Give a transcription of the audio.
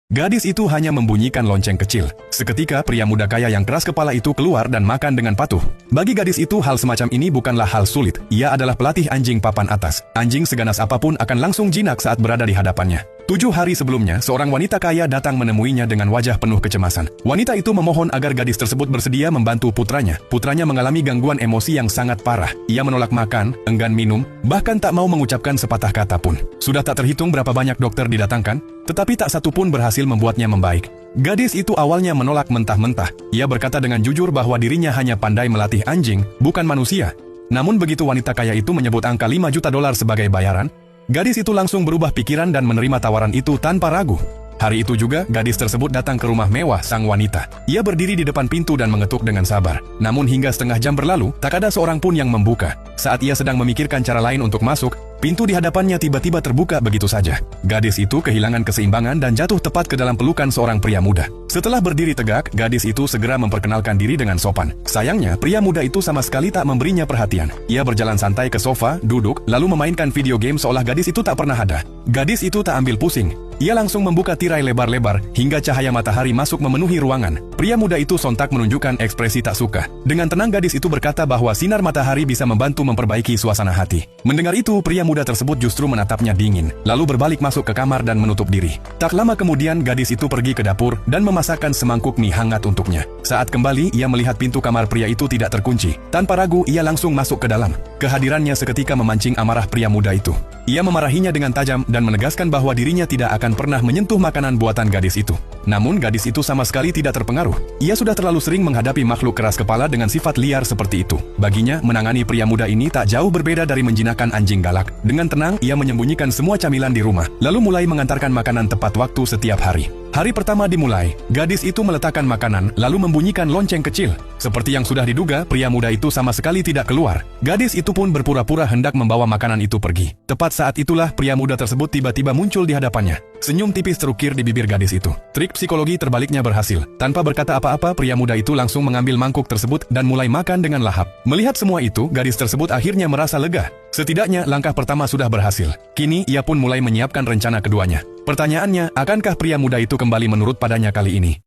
Gadis itu hanya membunyikan lonceng kecil. Seketika pria muda kaya yang keras kepala itu keluar dan makan dengan patuh. Bagi gadis itu hal semacam ini bukanlah hal sulit. Ia adalah pelatih anjing papan atas. Anjing seganas apapun akan langsung jinak saat berada di hadapannya. 7 hari sebelumnya, seorang wanita kaya datang menemuinya dengan wajah penuh kecemasan. Wanita itu memohon agar gadis tersebut bersedia membantu putranya. Putranya mengalami gangguan emosi yang sangat parah. Ia menolak makan, enggan minum, bahkan tak mau mengucapkan sepatah kata pun. Sudah tak terhitung berapa banyak dokter didatangkan, tetapi tak satu pun berhasil membuatnya membaik. Gadis itu awalnya menolak mentah-mentah. Ia berkata dengan jujur bahwa dirinya hanya pandai melatih anjing, bukan manusia. Namun begitu wanita kaya itu menyebut angka $5 juta sebagai bayaran, gadis itu langsung berubah pikiran dan menerima tawaran itu tanpa ragu. Hari itu juga, gadis tersebut datang ke rumah mewah sang wanita. Ia berdiri di depan pintu dan mengetuk dengan sabar. Namun hingga setengah jam berlalu, tak ada seorang pun yang membuka. Saat ia sedang memikirkan cara lain untuk masuk, pintu di hadapannya tiba-tiba terbuka begitu saja. Gadis itu kehilangan keseimbangan dan jatuh tepat ke dalam pelukan seorang pria muda. Setelah berdiri tegak, gadis itu segera memperkenalkan diri dengan sopan. Sayangnya, pria muda itu sama sekali tak memberinya perhatian. Ia berjalan santai ke sofa, duduk, lalu memainkan video game seolah gadis itu tak pernah ada. Gadis itu tak ambil pusing. Ia langsung membuka tirai lebar-lebar hingga cahaya matahari masuk memenuhi ruangan. Pria muda itu sontak menunjukkan ekspresi tak suka. Dengan tenang gadis itu berkata bahwa sinar matahari bisa membantu memperbaiki suasana hati. Mendengar itu, pria muda tersebut justru menatapnya dingin, lalu berbalik masuk ke kamar dan menutup diri. Tak lama kemudian, gadis itu pergi ke dapur dan memasakkan semangkuk mie hangat untuknya. Saat kembali, ia melihat pintu kamar pria itu tidak terkunci. Tanpa ragu, ia langsung masuk ke dalam. Kehadirannya seketika memancing amarah pria muda itu. Ia memarahinya dengan tajam dan menegaskan bahwa dirinya tidak akan pernah menyentuh makanan buatan gadis itu. Namun gadis itu sama sekali tidak terpengaruh. Ia sudah terlalu sering menghadapi makhluk keras kepala dengan sifat liar seperti itu. Baginya, menangani pria muda ini tak jauh berbeda dari menjinakkan anjing galak. Dengan tenang, ia menyembunyikan semua camilan di rumah, lalu mulai mengantarkan makanan tepat waktu setiap hari. Hari pertama dimulai, gadis itu meletakkan makanan, lalu membunyikan lonceng kecil. Seperti yang sudah diduga, pria muda itu sama sekali tidak keluar. Gadis itu pun berpura-pura hendak membawa makanan itu pergi. Tepat saat itulah, pria muda tersebut tiba-tiba muncul di hadapannya. Senyum tipis terukir di bibir gadis itu. Trik psikologi terbaliknya berhasil. Tanpa berkata apa-apa, pria muda itu langsung mengambil mangkuk tersebut dan mulai makan dengan lahap. Melihat semua itu, gadis tersebut akhirnya merasa lega. Setidaknya, langkah pertama sudah berhasil. Kini, ia pun mulai menyiapkan rencana keduanya. Pertanyaannya, akankah pria muda itu kembali menurut padanya kali ini?